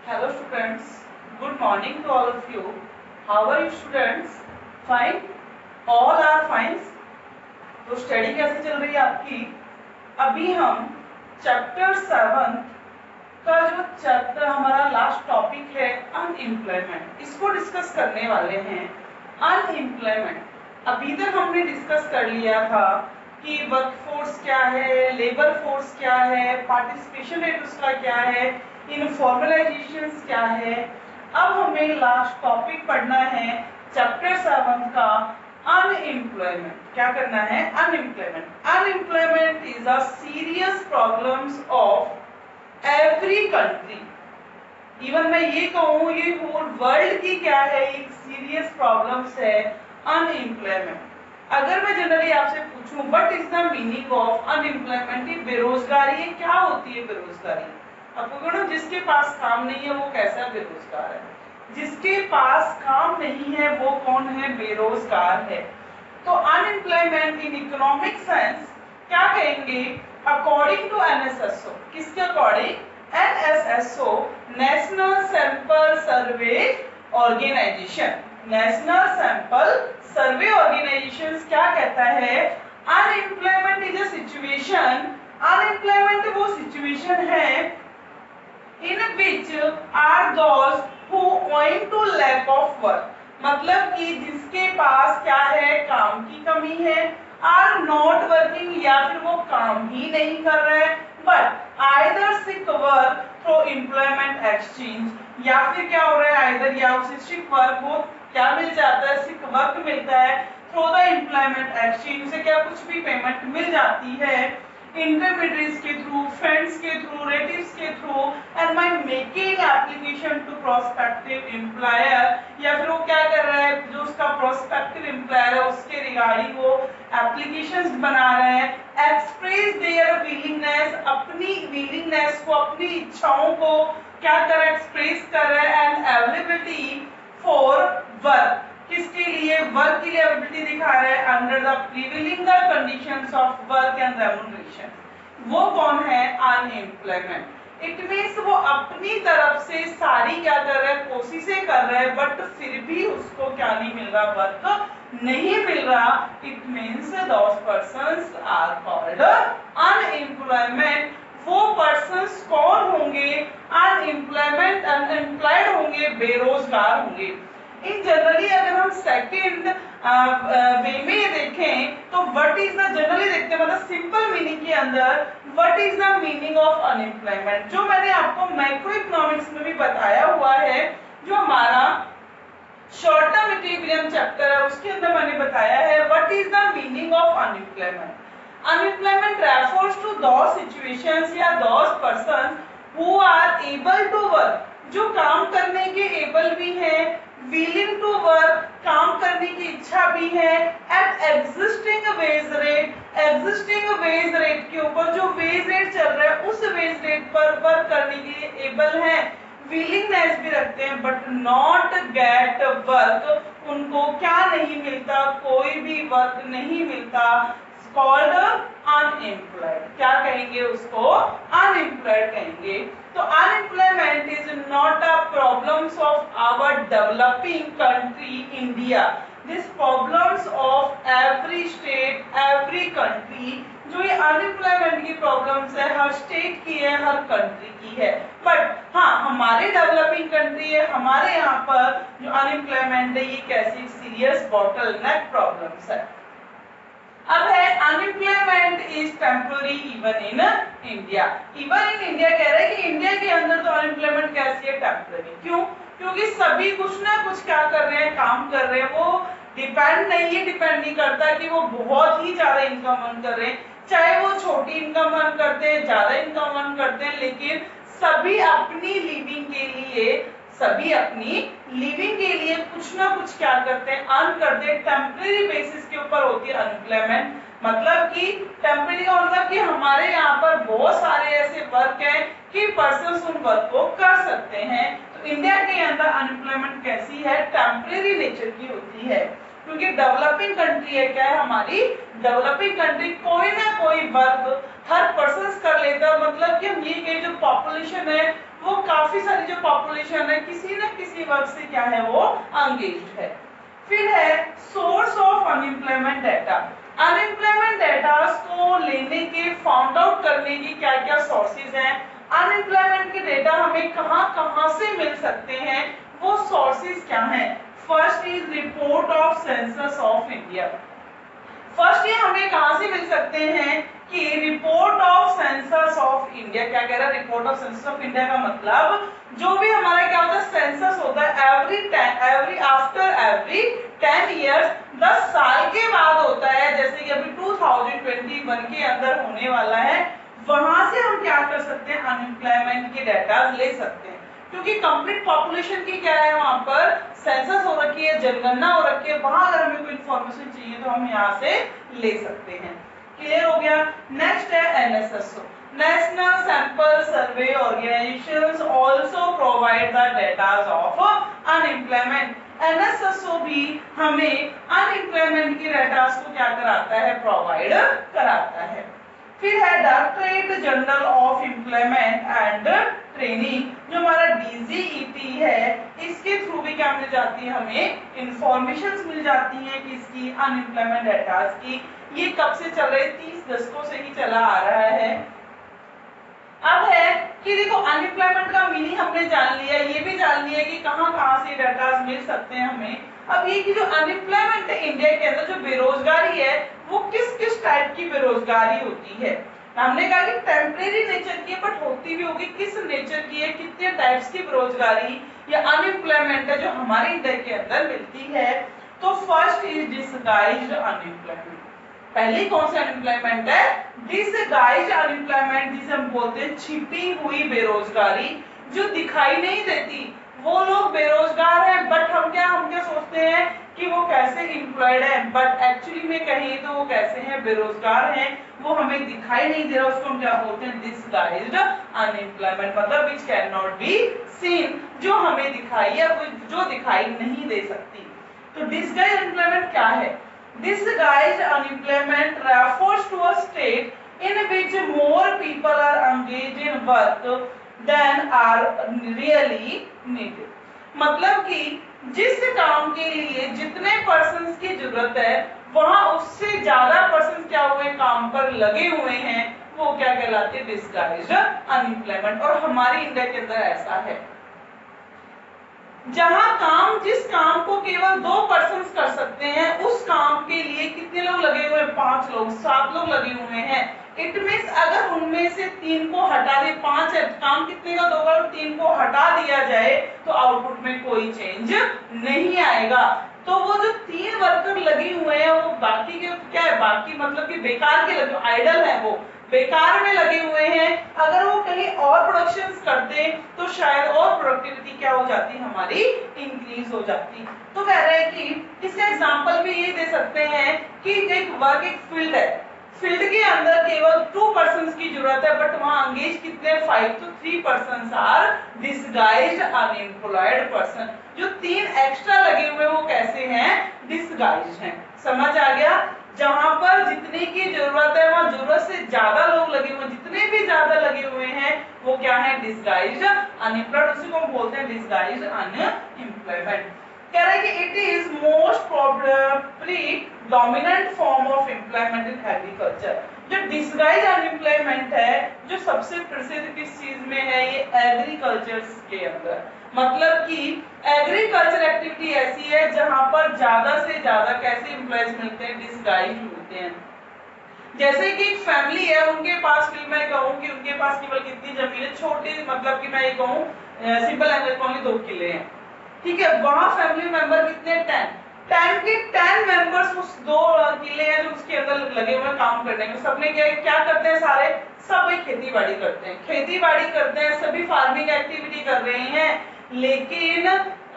Hello students, good morning to all of you. How are you students? Fine? All are fine? तो study कैसे चल रही है आपकी? अभी हम चैप्टर 7 का जो चैप्टर हमारा लास्ट टॉपिक है अनएम्प्लॉयमेंट, इसको डिस्कस करने वाले हैं। अनएम्प्लॉयमेंट अभी तक हमने डिस्कस कर लिया था कि वर्कफोर्स क्या है, लेबर फोर्स क्या है, पार्टिसिपेशन रेट उसका क्या है, इनफॉर्मलाइजेशंस क्या है। अब हमें लास्ट टॉपिक पढ़ना है चैप्टर 7 का अनएम्प्लॉयमेंट। क्या करना है? Unemployment. Unemployment is a serious problems of every country. Even मैं ये कहूँ ये होल वर्ल्ड की क्या है, एक सीरियस प्रॉब्लम्स है अनएम्प्लॉयमेंट। अगर मैं जनरली आपसे पूछूं what is the meaning of unemployment, ये बेरोजगारी है, क्या होती है बेरोजगारी? आपको कहना जिसके पास काम नहीं है वो कैसा बेरोजगार है? जिसके पास काम नहीं है वो कौन है? बेरोजगार है। तो अनएम्प्लॉयमेंट इन इकोनॉमिक सेंस क्या कहेंगे? अकॉर्डिंग टू एनएसएसओ, किसके according? NSSO, national sample survey organisation. National sample survey organisation क्या कहता है? Unemployment is a situation, unemployment वो सिचुएशन है in which are those who owing to lack of work, मतलब कि जिसके पास क्या है, काम की कमी है, आर नॉट वर्किंग, या फिर वो काम ही नहीं कर रहे, but either sick work through employment exchange, या फिर क्या हो रहा है, आइदर या उसे सिक वर्क वो क्या मिल जाता है, सिक वर्क मिलता है थ्रू द एम्प्लॉयमेंट एक्सचेंज, उसे क्या कुछ भी पेमेंट मिल जाती है इंटरमीडिएट्स के थ्रू, फ्रेंड्स के थ्रू, रिलेटिव्स के through, and by making application to prospective employer, या फिर वो क्या कर रहा है, जो उसका प्रोस्पेक्टिव एम्प्लॉयर है उसके रिगार्डिंग वो एप्लीकेशंस बना रहे हैं, एक्सप्रेस देयर विलिंगनेस, अपनी विलिंगनेस को, अपनी इच्छाओं को क्या कर रहा है, एक्सप्रेस कर रहा है, एंड अवेलेबिलिटी फॉर वर्क, किसके लिए? वर्क के लिए एबिलिटी दिखा रहा है under the prevailing the conditions of work and remuneration. वो कौन है? अनएम्प्लॉयमेंट। इट मींस वो अपनी तरफ से सारी क्या कर रहा है, कोशिशें कर रहा है, बट फिर भी उसको क्या नहीं मिल रहा, वर्क नहीं मिल रहा। It means those persons are called unemployment. वो पर्संस कौन होंगे? अनएम्प्लॉयमेंट, अनएम्प्लॉयड होंगे, बेरोजगार होंगे। इन जनरली अगर हम सेकंड वे में देखें तो व्हाट इज द, जनरली देखते हैं मतलब सिंपल मीनिंग के अंदर what is the meaning of unemployment, जो मैंने आपको मैक्रो इकोनॉमिक्स में भी बताया हुआ है, जो हमारा शॉर्ट टर्म इक्विलिब्रियम चैप्टर है उसके अंदर मैंने बताया है what is the meaning of unemployment. Unemployment refers to those situations या those persons who are able to work, जो काम करने के एबल भी हैं, विलिंग टू वर्क, काम करने की इच्छा भी है, at existing wage rate, existing wage rate के ऊपर जो वेज रेट चल रहा है उस वेज रेट पर वर्क करने के लिए एबल है, विलिंगनेस भी रखते हैं, बट नॉट गेट वर्क, उनको क्या नहीं मिलता, कोई भी वर्क नहीं मिलता, कॉल्ड अनएम्प्लॉयड। क्या कहेंगे उसको? अनएम्प्लॉयड कहेंगे। तो unemployment is not a problems of our developing country India, this problems of every state, every country. जो ये अनएम्प्लॉयमेंट की प्रॉब्लम्स है हर स्टेट की है, हर कंट्री की है, बट हाँ हमारे डेवलपिंग कंट्री है, हमारे यहाँ पर जो अनएम्प्लॉयमेंट है ये कैसी सीरियस बॉटलनेक प्रॉब्लम्स है। अब है unemployment is temporary even in India. Even in India कह रहा है कि इंडिया के अंदर तो अनएम्प्लॉयमेंट कैसी है? टेम्पोररी। क्यों? क्योंकि सभी कुछ ना कुछ क्या कर रहे हैं, काम कर रहे हैं, वो डिपेंड नहीं करता कि वो बहुत ही ज्यादा इनकम अर्न कर रहे हैं, चाहे वो छोटी इनकम अर्न करते हैं, ज्यादा इनकम अर्न करते हैं, लेकिन सभी अपनी लिविंग के लिए, सभी अपनी लिविंग के लिए कुछ ना कुछ क्या करते हैं, अर्न करते हैं। टेम्परेरी बेसिस के ऊपर होती है अनएम्प्लॉयमेंट, मतलब कि टेम्परेरी का मतलब कि हमारे यहाँ पर बहुत सारे ऐसे वर्क हैं कि पर्सन्स उन वर्क को कर सकते हैं। तो इंडिया के अंदर अनएम्प्लॉयमेंट कैसी है? टेम्परेरी नेचर की होती है, क्योंकि डेवलपिंग कंट्री है, क्या है हमारी डेवलपिंग कंट्री, कोई ना कोई वर्क हर पर्सन कर लेता है, मतलब कि हम ये कहें जो पॉपुलेशन है वो काफी सारी जो पॉपुलेशन है किसी न किसी वर्ग से क्या है वो एंगेज्ड है। फिर है source of unemployment data. Unemployment data को लेने के फाउंड आउट करने की क्या क्या सोर्सेज हैं, अनएम्प्लॉयमेंट के डेटा हमें कहां कहां से मिल सकते हैं, वो सोर्सेज क्या हैं। First is report of census of India. First ये हमें कहां से मिल सकते हैं कि report of census of India. क्या कह रहा है report of census of India का मतलब जो भी हमारा क्या होता है सेंसस होता है एवरी आफ्टर एवरी 10 इयर्स, 10 साल के बाद होता है, जैसे कि अभी 2021 के अंदर होने वाला है। वहां से हम क्या कर सकते हैं अनएम्प्लॉयमेंट के डाटा ले सकते हैं, क्योंकि कंप्लीट पॉपुलेशन की क्या है वहां पर सेंसस हो रखी है, जनगणना हो रखी है, वहां अगर हमें कोई इंफॉर्मेशन चाहिए तो हम यहाँ से ले सकते हैं। क्लियर हो गया। नेक्स्ट है NSSO, national sample survey organisations also provide the datas of unemployment. NSSO भी हमें अनएम्प्लॉयमेंट के डेटास को क्या कराता है प्रोवाइड कराता है। फिर है directorate general of employment and training, जो हमारा डीजीईटी है, इसके थ्रू भी क्या मिल जाती है हमें इंफॉर्मेशंस मिल जाती हैं किसकी अनएम्प्लॉयमेंट डेटास की। ये कब से चल रहे 30 दशकों से ही चला आ रहा है। अब है कि देखो अनएम्प्लॉयमेंट का मीनिंग हमने जान लिया, ये भी जान लिया कि कहां कहां से डाटा मिल सकते हैं हमें। अब ये कि जो अनएम्प्लॉयमेंट है इंडिया के अंदर जो बेरोजगारी है वो किस किस टाइप की बेरोजगारी होती है। हमने कहा कि टेम्परेरी नेचर की है, बट होती भी होगी किस नेचर की है, कितने टाइप्स की बेरोजगारी या अनएम्प्लॉयमेंट है जो हमारे इंडिया के अंदर मिलती है। तो फर्स्ट इज डिसगाइज्ड अनएम्प्लॉयमेंट। पहली कौन सी अनएम्प्लॉयमेंट है डिसगाइज्ड अनएम्प्लॉयमेंट, जिसे हम बोलते हैं छिपी हुई बेरोजगारी, जो दिखाई नहीं देती। वो लोग बेरोजगार हैं बट हम क्या सोचते हैं कि वो कैसे एम्प्लॉयड है, बट एक्चुअली में कहें तो वो कैसे हैं बेरोजगार हैं, वो हमें दिखाई नहीं दे रहा, उसको हम क्या बोलते हैं डिसगाइज्ड अनएम्प्लॉयमेंट, मतलब which can not be seen, जो हमें दिखाई या जो दिखाई नहीं दे सकती। तो डिसगाइज्ड अनएम्प्लॉयमेंट क्या है। Disguised unemployment refers to a state in which more people are engaged in work than are really needed। मतलब कि जिस काम के लिए जितने पर्सन्स की जरूरत है वहां उससे ज्यादा पर्सन क्या हुए काम पर लगे हुए हैं, वो क्या कहलाते हैं डिसगाइज्ड अनएम्प्लॉयमेंट। और हमारी इंडिया के अंदर ऐसा है जहां जिस काम को केवल 2 पर्सन कर सकते हैं उस काम के लिए कितने लोग लगे हुए हैं 5 लोग 7 लोग लगे हुए हैं। इट मींस अगर उनमें से 3 को हटा दे, 5 है काम कितने का 2 का 3 को हटा दिया जाए तो आउटपुट में कोई चेंज नहीं आएगा। तो वो जो 3 वर्कर लगे हुए हैं वो बाकी के क्या है, बाकी मतलब कि बेकार के लगे आइडल है, वो बेकार में लगे हुए हैं। अगर वो कहीं और प्रोडक्शंस करते तो शायद और प्रोडक्टिविटी क्या हो जाती हमारी इंक्रीज हो जाती। तो कह रहे हैं कि इसका एग्जांपल भी ये दे सकते हैं कि एक फील्ड है, फील्ड के अंदर केवल 2 पर्सन्स की जरूरत है बट वहां एंगेज कितने 5 तो 3 persons are disguised unemployed person. जो 3 एक्स्ट्रा लगे हुए वो कैसे हैं डिसगाइज्ड हैं। समझ आ गया। जहां पर जितने की जरूरत है वहां जरूरत से ज्यादा लोग लगे हुए, जितने भी ज्यादा लगे हुए हैं वो क्या है डिसगाइज्ड अनएम्प्लॉयड, उसी को हम बोलते हैं डिसगाइज्ड अनएम्प्लॉयमेंट। कह रहा है कि it is most probably dominant form of employment in agriculture. जो डिसगाइज्ड अनएम्प्लॉयमेंट है जो सबसे प्रसिद्ध किस चीज में है, ये एग्रीकल्चर के अंदर। मतलब कि एग्रीकल्चर एक्टिविटी ऐसी है जहां पर ज्यादा से ज्यादा कैसे एम्प्लॉयज मिलते हैं डिसगाइज्ड मिलते हैं। जैसे कि एक फैमिली है उनके पास मैं कहूं कि उनके पास केवल कितनी जमीन है छोटी, मतलब कि मैं ये कहूं सिंपल लैंग्वेज में ओनली 2 किले हैं, ठीक है। वहां फैमिली मेंबर कितने 10 के 10 मेंबर्स उस 2 किले हैं जो उसके अंदर लगे हुए काम करने में। सबने क्या करते हैं सारे सब खेती बाड़ी करते हैं, खेती बाड़ी करते हैं, सभी फार्मिंग एक्टिविटी कर रहे हैं। लेकिन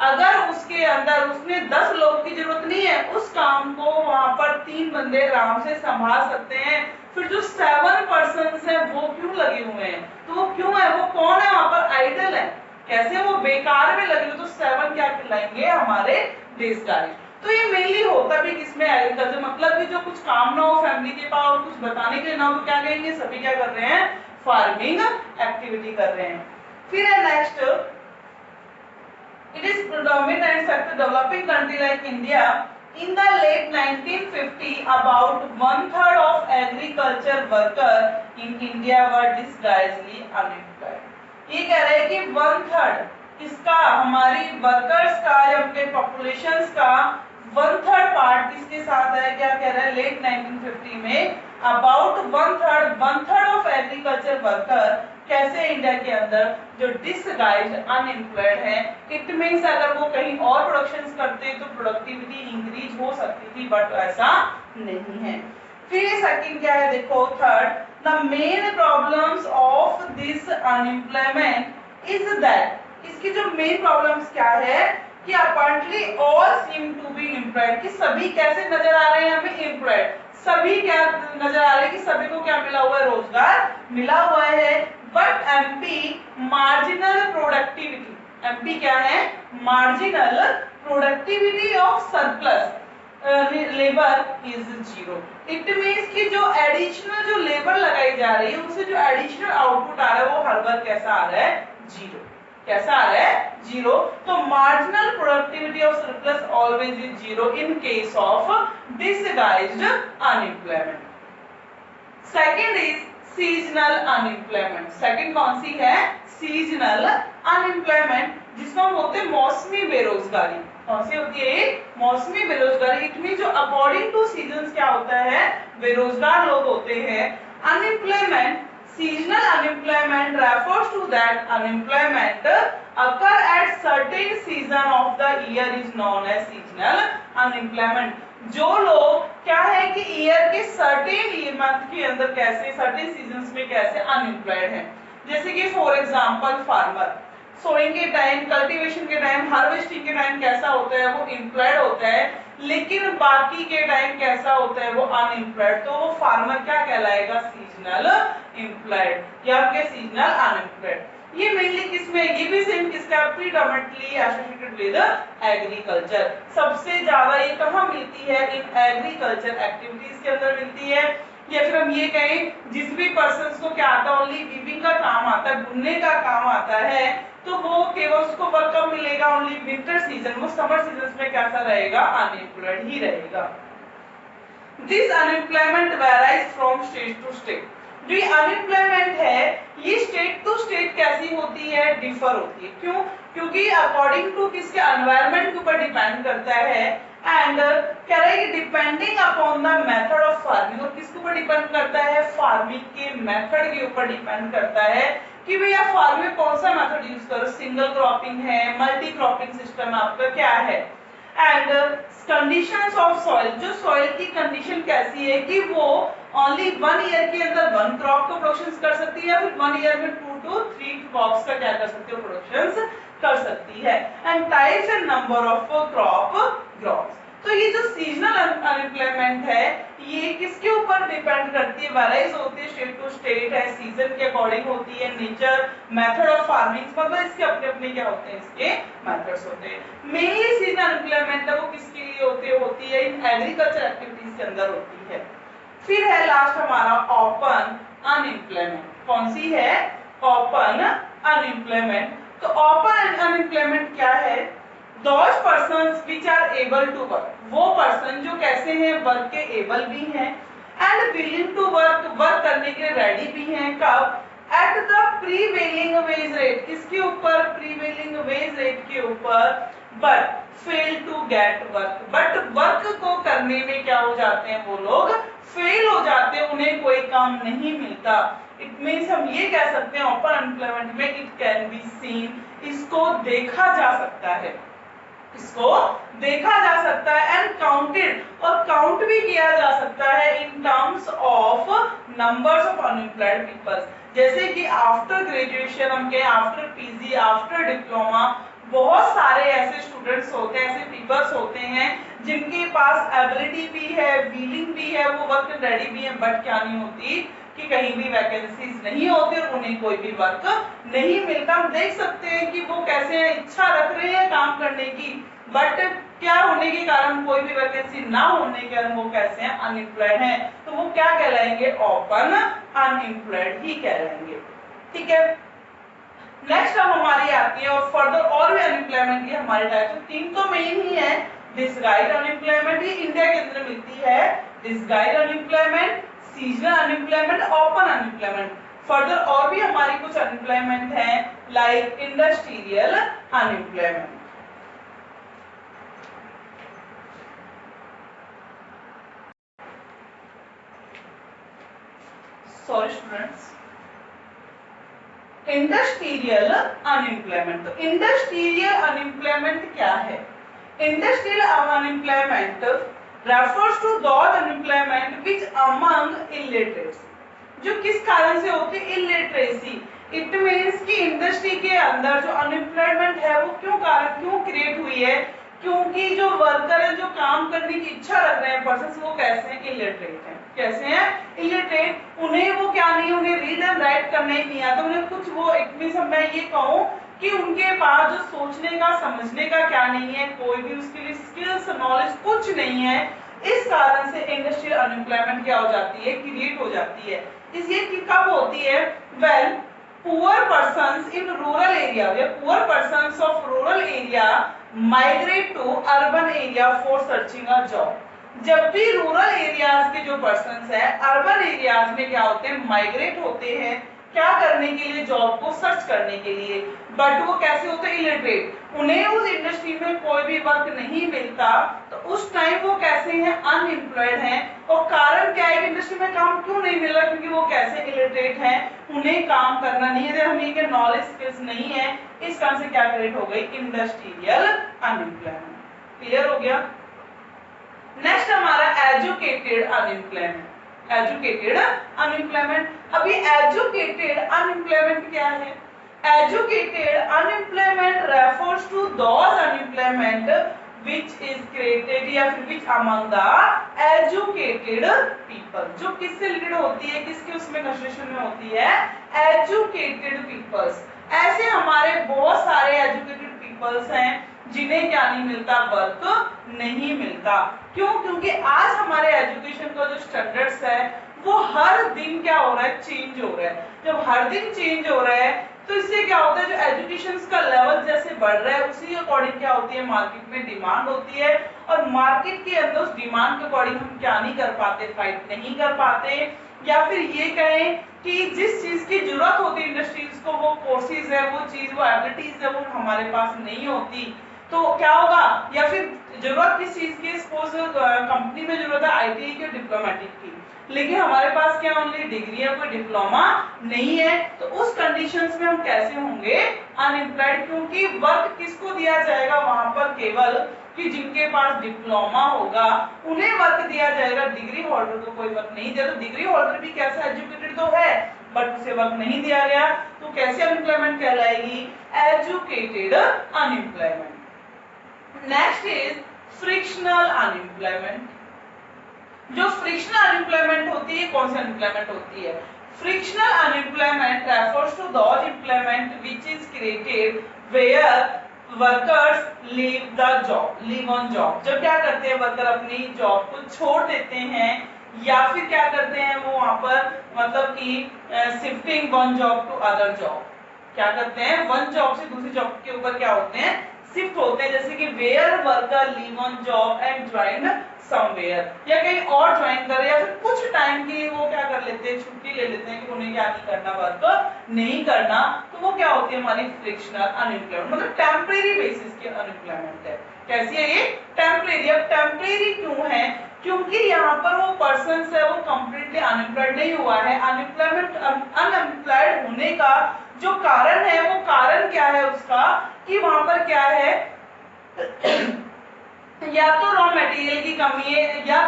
अगर उसके अंदर उसने 10 लोग की जरूरत नहीं है, उस काम को वहां पर 3 बंदे आराम से संभाल सकते हैं। फिर जो 7 पर्सन्स हैं वो क्यों लगे हुए हैं, तो वो क्यों है, वो कौन है वहां पर आइडल है, कैसे वो बेकार में लगे हुए, तो 7 क्या कहलाएंगे हमारे डिसगाइज्ड। तो ये मेनली होता भी किसमें एग्रीकल्चर, मतलब कि जो कुछ काम ना हो फैमिली के पास और कुछ बताने के लिए ना हो तो क्या कहेंगे सभी क्या कर रहे हैं फार्मिंग एक्टिविटी कर रहे हैं। फिर है next, it is predominant sector developing country like India. In the late 1950, about 1/3 of agriculture worker in India were disguisedly unemployed. ये कह रहे हैं कि 1/3 किसका, हमारी वर्कर्स का या उनके पॉपुलेशंस का 1/3 पार्ट किसके साथ है, क्या कह रहे हैं, लेट 1950 में अबाउट 1/3 ऑफ एग्रीकल्चर वर्कर कैसे इंडिया के अंदर जो डिसगाइज्ड अनएम्प्लॉयड है। इट मींस अगर वो कहीं और प्रोडक्शंस करते तो प्रोडक्टिविटी इंक्रीज हो सकती थी, बट ऐसा नहीं है। फिर सेकंड क्या है देखो, third, the main problems of this unemployment is that, इसकी जो मेन प्रॉब्लम्स क्या है कि apparently all seem to be employed, कि सभी कैसे नजर आ रहे हैं हमें, एम्प्लॉयड, सभी क्या नजर आ रहे हैं कि सभी को क्या मिला हुआ है, रोजगार मिला हुआ है। But MP marginal productivity, MP क्या है, marginal productivity of surplus labour is zero. It means कि जो एडिशनल जो लेबर लगाई जा रही है उससे जो एडिशनल आउटपुट आ रहा है वो हर बार कैसा आ रहा है, जीरो। कैसा आ रहा है, जीरो। तो marginal productivity of surplus always is zero in case of disguised unemployment. Second is seasonal unemployment. Second कौन सी है, सीजनल अनएम्प्लॉयमेंट, जिसको हम बोलते हैं मौसमी बेरोजगारी। कौन सी होती है, मौसमी बेरोजगारी। इट मीन जो अकॉर्डिंग टू सीजन्स क्या होता है, बेरोजगार लोग होते हैं। Unemployment, seasonal unemployment refers to that unemployment occur at certain season of the year is known as seasonal unemployment। जो लोग क्या है कि ईयर के सर्टेन मंथ के अंदर कैसे, सर्टेन सीजन्स में कैसे अनएम्प्लॉयड है। जैसे कि फॉर एग्जांपल फार्मर सोइंग के टाइम, कल्टीवेशन के टाइम, हार्वेस्टिंग के टाइम कैसा होता है, वो एम्प्लॉयड होता है, लेकिन बाकी के टाइम कैसा होता है, वो अनएम्प्लॉयड। तो वो फार्मर क्या कहलाएगा, सीजनल एम्प्लॉयड या फिर सीजनल अनएम्प्लॉयड। ये मेनली किसमें, ये भी सेम किसका, प्रीडोमिनेटली एसोसिएटेड विद एग्रीकल्चर। सबसे ज्यादा ये कहाँ मिलती है, इन एग्रीकल्चर एक्टिविटीज के अंदर मिलती है। या फिर हम ये कहें जिस भी पर्सन को क्या आता है, ओनली वीविंग का काम आता है, बुनने का काम आता है, तो वो केवल उसको वर्क कब मिलेगा, ओनली विंटर सीजन। वो समर सीजन में कैसा रहेगा, अनएम्प्लॉयड ही रहेगा। This unemployment varies from state to state. जो ये अनएम्प्लॉयमेंट है ये स्टेट टू स्टेट कैसी होती है, डिफर होती है। क्यों, क्योंकि अकॉर्डिंग टू किसके, एनवायरनमेंट के ऊपर डिपेंड करता है। एंड कह रहा है कि depending upon the method of farming, और किसके ऊपर डिपेंड करता है, फार्मिंग के मेथड के ऊपर डिपेंड करता है कि भैया फार्मिंग में कौन सा मेथड यूज करो, सिंगल क्रॉपिंग है, मल्टी क्रॉपिंग सिस्टम आपका क्या है। एंड कंडीशंस ऑफ सॉइल, जो सॉइल की कंडीशन कैसी है कि वो ओनली 1 ईयर के अंदर 1 क्रॉप का प्रोडक्शन कर सकती है, या फिर 1 ईयर में 2 to 3 क्रॉप्स का क्या कर सकती है, प्रोडक्शन कर सकती है। And types and number of crops. तो ये जो सीजनल अनएम्प्लॉयमेंट है ये किसके ऊपर डिपेंड करती है, वेराइज होती है स्टेट टू स्टेट है, सीजन के अकॉर्डिंग होती है, नेचर, मेथड ऑफ फार्मिंग, मतलब इसके अपने अपने क्या होते हैं, इसके मेथड्स होते हैं। मेनली सीजनल अनएम्प्लॉयमेंट है वो किसके लिए होती है, इन एग्रीकल्चर एक्टिविटीज के अंदर होती है। फिर है लास्ट हमारा ओपन अनएम्प्लॉयमेंट। कौन सी है, ओपन अनएम्प्लॉयमेंट। तो ओपन अनएम्प्लॉयमेंट क्या है, those persons which are able to work, वो पर्सन जो कैसे हैं, वर्क के एबल भी हैं, एंड विलिंग टू वर्क करने के लिए रेडी भी हैं। कब, at the prevailing wage rate, किसके ऊपर, प्रीवेलिंग वेज रेट के ऊपर, but fail to get work, but work को करने में क्या हो जाते हैं, वो लोग फेल हो जाते हैं, उन्हें कोई काम नहीं मिलता। इट मीन्स हम ये कह सकते हैं ओपन अनएम्प्लॉयमेंट में इट कैन बी सीन, इसको देखा जा सकता है, इसको देखा जा सकता है, एंड काउंटेड, और काउंट भी किया जा सकता है in terms of numbers of unemployed peoples. जैसे कि आफ्टर ग्रेजुएशन हम कहें, आफ्टर पीजी, आफ्टर डिप्लोमा, बहुत सारे ऐसे स्टूडेंट्स होते हैं, ऐसे पीपल्स होते हैं जिनके पास एबिलिटी भी है, विलिंग भी है, वो वर्क रेडी भी है, बट क्या नहीं होती कि कहीं भी वैकेंसीज नहीं होती और उन्हें कोई भी वर्क नहीं मिलता। हम देख सकते हैं कि वो कैसे हैं, इच्छा रख रहे हैं काम करने की, बट क्या होने के कारण, कोई भी वैकेंसी ना होने के कारण वो कैसे हैं, अनएम्प्लॉयड हैं। तो वो क्या कहलाएंगे, ओपन अनएम्प्लॉयड ही कहलाएंगे। ठीक है, नेक्स्ट अब हमारी आती है और फर्दर और भी अनएम्प्लॉयमेंट की हमारे टाइप, तीन तो मेन ही है। डिसगाइज्ड अनएम्प्लॉयमेंट ही इंडिया के अंदर मिलती है, disguised unemployment, seasonal unemployment, open unemployment. Further और भी हमारी कुछ अनएम्प्लॉयमेंट है like industrial unemployment. Sorry students, industrial unemployment. तो इंडस्ट्रियल अनएम्प्लॉयमेंट क्या है? Industrial unemployment refers to those unemployment which among illiterates, जो किस कारण से होती है? इलिटरेसी। इट मीन्स कि इंडस्ट्री के अंदर जो अनएम्प्लॉयमेंट है वो क्यों क्रिएट हुई है? क्योंकि जो वर्कर है, जो काम करने की इच्छा रख रहे हैं पर्सन, वो कैसे हैं? इलिटरेट हैं। कैसे हैं? इलिटरेट। उन्हें वो क्या नहीं, उन्हें रीड एंड राइट करना ही नहीं आता, उन्हें कुछ वो एक मैं ये कहूँ कि उनके पास जो सोचने का समझने का क्या नहीं है, कोई भी उसके लिए स्किल्स नॉलेज कुछ नहीं है। इस कारण से इंडस्ट्रियल अनएम्प्लॉयमेंट क्या हो जाती है? क्रिएट हो जाती है। इसलिए कब होती है? Well poor persons in rural area या poor persons of rural area migrate to urban area for searching a job. जब भी रूरल एरियाज के जो पर्सन्स है अर्बन एरियाज में क्या होते हैं? माइग्रेट होते हैं। क्या करने के लिए? जॉब को सर्च करने के लिए। बट वो कैसे होते हैं? इलिटरेट। उन्हें उस इंडस्ट्री में कोई भी वर्क नहीं मिलता, तो उस टाइम वो कैसे हैं? अनएम्प्लॉयड हैं। और कारण क्या है? इंडस्ट्री में काम क्यों नहीं मिल रहा? क्योंकि वो कैसे? इलिटरेट हैं, उन्हें काम करना नहीं है, उन्हीं के नॉलेज स्किल्स नहीं है। इस कारण से क्या क्रिएट हो गई? Industrial unemployment. क्लियर हो गया? नेक्स्ट हमारा एजुकेटेड अनएम्प्लॉयमेंट। Educated unemployment. अभी एजुकेटेड अनएम्प्लॉयमेंट क्या है? Educated unemployment refers to those unemployment which is created या फिर which among the educated people, जो किससे रिलेटेड होती है? किसके उसमें कंस्ट्रक्शन में होती है? Educated peoples. ऐसे हमारे बहुत सारे एजुकेटेड पीपल्स हैं जिन्हें क्या नहीं मिलता? वर्क नहीं मिलता। क्यों? क्योंकि आज हमारे एजुकेशन का जो स्टैंडर्ड्स है वो हर दिन क्या हो रहा है? चेंज हो रहा है। जब हर दिन चेंज हो रहा है तो इससे क्या होता है? जो एजुकेशन का लेवल जैसे बढ़ रहा है उसी अकॉर्डिंग क्या होती है? मार्केट में डिमांड होती है, और मार्केट के अंदर उस डिमांड के अकॉर्डिंग हम क्या नहीं कर पाते? फाइट नहीं कर पाते। या फिर ये कहें कि जिस चीज की जरूरत होती है इंडस्ट्रीज को, वो कोर्सेज है, वो चीज, वो एबिलिटीज है, वो हमारे पास नहीं होती, तो क्या होगा? या फिर जरूरत किस चीज की? सपोज कंपनी में जरूरत है आईटीआई की, डिप्लोमेटिक की, लेकिन हमारे पास क्या ओनली डिग्री है, कोई डिप्लोमा नहीं है, तो उस कंडीशंस में हम कैसे होंगे? अनएम्प्लॉयड। क्योंकि वर्क किसको दिया जाएगा वहां पर? केवल कि जिनके पास डिप्लोमा होगा उन्हें वर्क दिया जाएगा, डिग्री होल्डर को कोई वर्क नहीं दिया। तो डिग्री होल्डर भी कैसा? एजुकेटेड तो है बट उसे वर्क नहीं दिया गया, तो कैसे अनएम्प्लॉयमेंट कहलाएगी? Educated unemployment. Next is frictional unemployment. जो फ्रिक्शनल अनएम्प्लॉयमेंट होती है, कौन सी अनएम्प्लॉयमेंट होती है? Frictional unemployment refers to those employment which is created where workers leave the job, leave on job. जब क्या करते हैं वर्कर? अपनी जॉब को छोड़ देते हैं, या फिर क्या करते हैं वो वहां पर मतलब कि shifting one job to other job. क्या करते हैं? वन जॉब से दूसरी जॉब के ऊपर क्या होते हैं? शिफ्ट होते हैं। जैसे कि where worker leave on job and join somewhere, या कहीं और ज्वाइन करे, या फिर कुछ टाइम के लिए वो क्या कर लेते हैं? छुट्टी ले लेते हैं कि उन्हें क्या नहीं करना? वर्क नहीं करना। तो वो क्या होती है? हमारी फ्रिक्शनल अनएम्प्लॉयमेंट, मतलब टेम्परेरी बेसिस की अनएम्प्लॉयमेंट है। कैसी है ये? टेम्परेरी। अब टेम्परेरी क्यों है? क्योंकि यहाँ पर वो पर्सन है वो कंप्लीटली अनएम्प्लॉयड नहीं हुआ है। अनएम्प्लॉयमेंट, अनएम्प्लॉयड होने का जो कारण है, वो कारण क्या है उसका? कि वहां पर क्या है? या तो रॉ मटेरियल की कमी है, या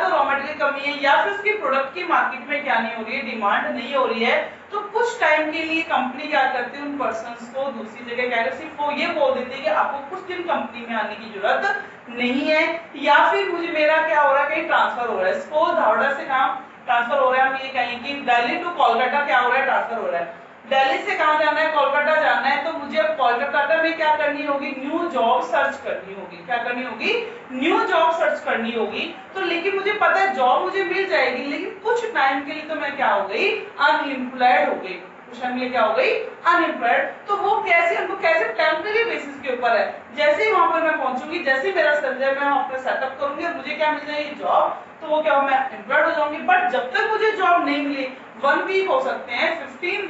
फिर उसकी प्रोडक्ट की मार्केट में क्या नहीं हो रही है? डिमांड नहीं हो रही है। तो कुछ टाइम के लिए कंपनी क्या करती है? उन पर्सन्स को दूसरी जगह क्या करती है? सिर्फ वो ये बोल देती है कि आपको कुछ दिन कंपनी में आने की जरूरत नहीं है, या फिर मुझे मेरा क्या हो रहा है? कहीं ट्रांसफर हो रहा है। सपोज धावड़ा से काम ट्रांसफर हो रहा है, हम ये कहें कि दिल्ली टू कोलकाता क्या हो रहा है? ट्रांसफर हो रहा है। दिल्ली से कहाँ जाना है? कोलकाता जाना है, तो मुझे अब कोलकाता में क्या करनी होगी? न्यू जॉब सर्च करनी होगी। क्या करनी होगी? न्यू जॉब सर्च करनी होगी। तो लेकिन मुझे पता है जॉब मुझे मिल जाएगी, लेकिन कुछ टाइम के लिए तो मैं क्या हो गई? अनएम्प्लॉयड हो गई। उस टाइम के लिए क्या हो गई अनएम्प्लॉयड। तो वो कैसे, उनको कैसे टेम्परेरी बेसिस के ऊपर है, जैसे ही वहां पर मैं पहुंचूंगी, जैसे ही मेरा सर्वे मैं अपना सेटअप करूंगी और मुझे क्या मिल जाएगी जॉब, तो वो क्या हो, मैं एम्प्लॉयड हो जाऊंगी। बट जब तक मुझे जॉब नहीं मिली, 1 वीक हो सकते हैं, 15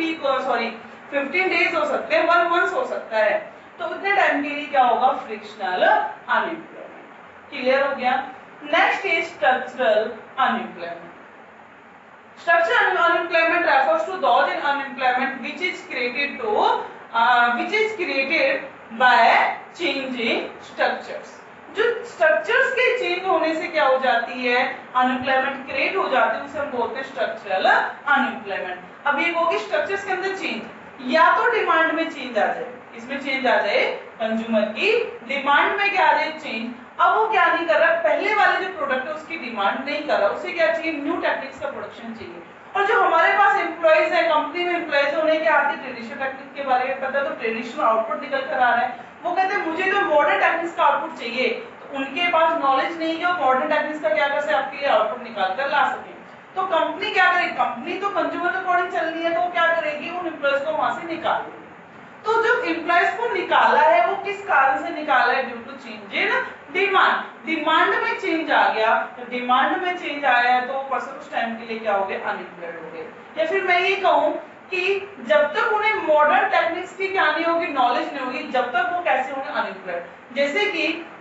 डेज हो सकते हैं, 1 मंथ हो सकता है, तो उतने टाइम के लिए क्या होगा, फ्रिक्शनल अनएम्प्लॉयमेंट। क्लियर हो गया। Next is structural unemployment. Structural unemployment refers to those in unemployment which is created by change in structures. जो स्ट्रक्चर्स के चेंज होने से क्या हो जाती है, अनएम्प्लॉयमेंट क्रिएट हो जाती है, उसे हम बोलते हैं स्ट्रक्चरल अनएम्प्लॉयमेंट। अब ये होगी स्ट्रक्चर्स के अंदर चेंज, या तो डिमांड में चेंज आ जाए, इसमें चेंज आ जाए, कंज्यूमर की डिमांड में क्या आ जाए चेंज। अब वो क्या नहीं कर रहा, पहले वाले जो प्रोडक्ट है उसकी डिमांड नहीं कर रहा, उसे क्या चाहिए, न्यू टेक्निक्स का प्रोडक्शन चाहिए। और जो हमारे पास एम्प्लॉइज है, कंपनी में एम्प्लॉइज होने के आते ट्रेडिशनल टेक्निक के बारे में पता है, तो ट्रेडिशनल आउटपुट निकल कर आ रहा है, वो कहते हैं मुझे जो मॉडर्न टेक्निक्स का आउटपुट चाहिए, तो उनके पास नॉलेज नहीं है मॉडर्न टेक्निक्स का क्या कर सके आपके लिए आउटपुट निकाल कर ला सके। तो कंपनी क्या करेगी, कंपनी तो कंज्यूमर अकॉर्डिंग चल रही है, तो क्या करेगी, उन एम्प्लॉइज को वहां से निकाल देगी। तो जो एम्प्लॉइज को निकाला है वो किस कारण से निकाला है, due to change in demand. Demand में चेंज आ गया, तो डिमांड में चेंज आया तो पर्सन उस टाइम के लिए क्या हो गए, अनएम्प्लॉयड हो गए। या फिर मैं ये कहूं कि जब तक उन्हें मॉडर्न टेक्निक्स की क्या नहीं होगी, नॉलेज नहीं होगी, जब तक वो कैसे होंगे, अनएम्प्लॉयड।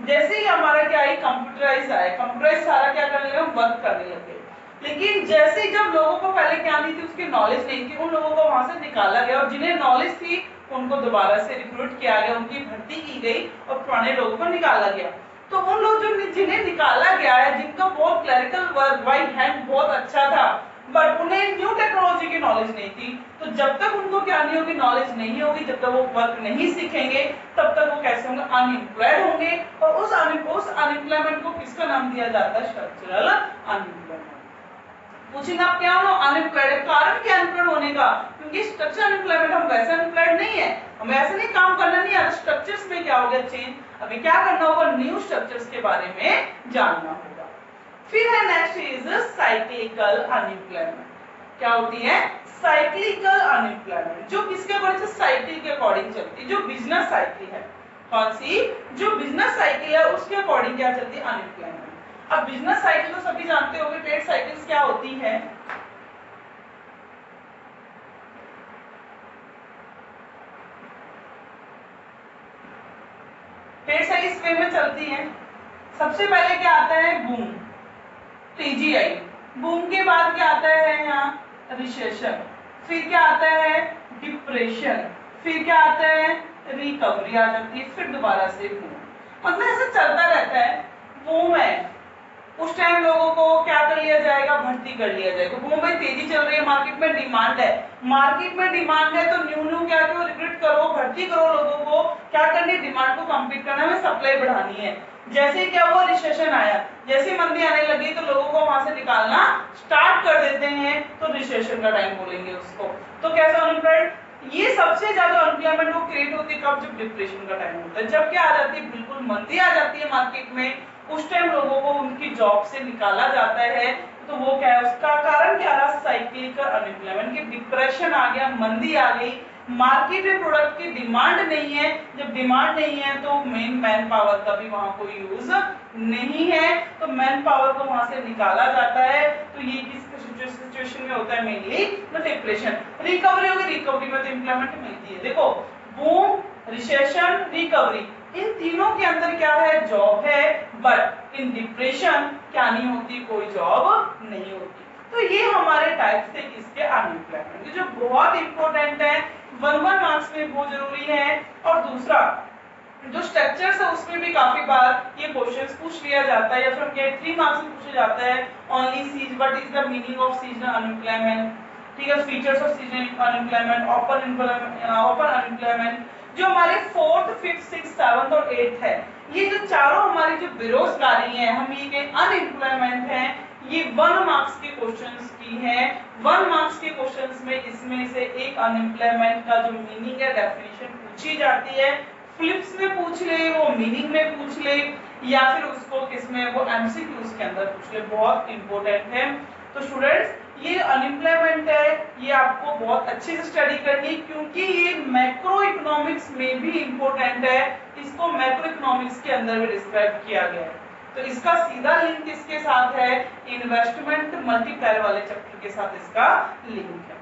जैसे ही हमारा क्या है, कंप्यूटराइज आया, कंप्यूटराइज सारा क्या करने लगे, वर्क करने लगे। लेकिन जैसे जब लोगों को पहले क्या नहीं थी, उसकी नॉलेज नहीं थी, उन लोगों को वहां से निकाला गया, और जिन्हें नॉलेज थी उनको दोबारा से रिक्रूट किया गया, उनकी भर्ती की गई और पुराने लोगों को निकाला गया। तो उन लोग जो जिन्हें निकाला गया है, जिनका बहुत क्लरिकल वर्क बाय हैंड बहुत अच्छा था, बट उन्हें न्यू टेक्नोलॉजी की नॉलेज नहीं थी, तो जब तक उनको क्या नहीं होगी, नॉलेज नहीं होगी, जब तक वो वर्क नहीं सीखेंगे, तब तक वो कैसे होंगे, अनएम्प्लॉयड होंगे। और उस अनएम्प्लॉयमेंट को किसका नाम दिया जाता है, स्ट्रक्चरल अनएम्प्लॉयमेंट। पूछेंगे आप क्या हो, अनएम्प्लॉयड, कारण क्या अनएम्प्लॉयड होने का, क्योंकि स्ट्रक्चर अनएम्प्लॉयमेंट, हम वैसे अनएम्प्लॉयड नहीं है, हमें ऐसे नहीं काम करना नहीं आता, स्ट्रक्चर्स में क्या हो गया चेंज, अभी क्या करना होगा, न्यू स्ट्रक्चर्स के बारे में जानना होगा। फिर है नेक्स्ट इज साइक्लिकल अनएम्प्लॉयमेंट। क्या होती है, साइक्लिकल अनएम्प्लॉयमेंट, जो किसके अकॉर्डिंग, साइकिल के अकॉर्डिंग चलती है, जो बिजनेस साइकिल है, कौन सी, जो बिजनेस साइकिल है उसके अकॉर्डिंग क्या चलती है, अनएम्प्लॉयमेंट। अब बिजनेस साइकिल तो सभी जानते होंगे, ट्रेड साइकिल्स क्या होती है, ट्रेड साइकिल इस वे में चलती है। सबसे पहले क्या आता है, बूम, टीजीआई, बूम के बाद क्या आता है यहाँ, रिसेशन, फिर क्या आता है, डिप्रेशन, फिर क्या आता है, रिकवरी आ जाती है, फिर दोबारा से बूम, मतलब ऐसे चलता रहता है। बूम है, उस टाइम लोगों को क्या कर लिया जाएगा, भर्ती कर लिया जाएगा। मुंबई तेजी चल रही है, मार्केट में डिमांड है, मार्केट में डिमांड है, तो न्यू न्यू क्या करो, रिक्रूट करो, भर्ती करो, लोगों को क्या करनी है, डिमांड को कंप्लीट करना है, सप्लाई बढ़ानी है। जैसे ही क्या हुआ, रिसेशन आया, जैसे मंदी आने लगी तो लोगों को वहां से निकालना स्टार्ट कर देते हैं, तो रिसेशन का टाइम बोलेंगे उसको। तो कैसा अनएम्प्लॉयड, ये सबसे ज्यादा अनएम्प्लॉयमेंट वो क्रिएट होती है कब, जब डिप्रेशन का टाइम होता है, जब क्या आ जाती है, बिल्कुल मंदी आ जाती है मार्केट में, उस टाइम लोगों को उनकी जॉब से निकाला जाता है। तो वो क्या है, उसका कारण क्या रहा, साइक्लिकल अनएम्प्लॉयमेंट, की डिप्रेशन आ गया, मंदी आ गई, मार्केट में प्रोडक्ट की डिमांड नहीं है, जब डिमांड नहीं है तो मेन मैन पावर का भी वहां कोई यूज नहीं है, तो मैन पावर को वहां से निकाला जाता है। तो ये किस सिचुएशन में होता है, मेनली डिप्रेशन। रिकवरी होगी, रिकवरी में तो एम्प्लॉयमेंट मिलती है, देखो बूम, रिसेशन, रिकवरी, इन तीनों के अंदर क्या है, जॉब है, बट इन डिप्रेशन क्या नहीं होती, कोई जॉब नहीं होती। तो ये हमारे टाइप थे किसके, अनएम्प्लॉयमेंट, जो बहुत इंपॉर्टेंट है, 1 मार्क्स में बहुत जरूरी है। और दूसरा जो स्ट्रक्चर्स है उसमें भी काफी बार ये क्वेश्चंस पूछ लिया जाता है, या फिर क्या 3 मार्क्स में पूछा जाता है, only cease, what is the meaning of seasonal unemployment, ठीक है, features of seasonal unemployment, open unemployment. जो हमारे 4th, 5th, 6th, 7th और 8th है, ये जो चारों हमारी जो बेरोजगारी है, हम ये के अनएम्प्लॉयमेंट है, ये 1 मार्क्स के क्वेश्चंस की है। 1 मार्क्स के क्वेश्चंस में इसमें से एक अनएम्प्लॉयमेंट का जो मीनिंग है, डेफिनेशन पूछी जाती है, फ्लिप्स में पूछ ले, वो मीनिंग में पूछ ले, या फिर उसको किसमें, वो एमसीक्यूज के अंदर पूछ ले, बहुत इंपॉर्टेंट है। तो स्टूडेंट्स ये अनएम्प्लॉयमेंट है, ये आपको बहुत अच्छे से स्टडी करनी है क्योंकि ये मैक्रो इकोनॉमिक्स में भी इम्पोर्टेंट है, इसको मैक्रो इकोनॉमिक्स के अंदर भी डिस्क्राइब किया गया है। तो इसका सीधा लिंक किसके साथ है, इन्वेस्टमेंट मल्टीप्लायर वाले चैप्टर के साथ इसका लिंक है।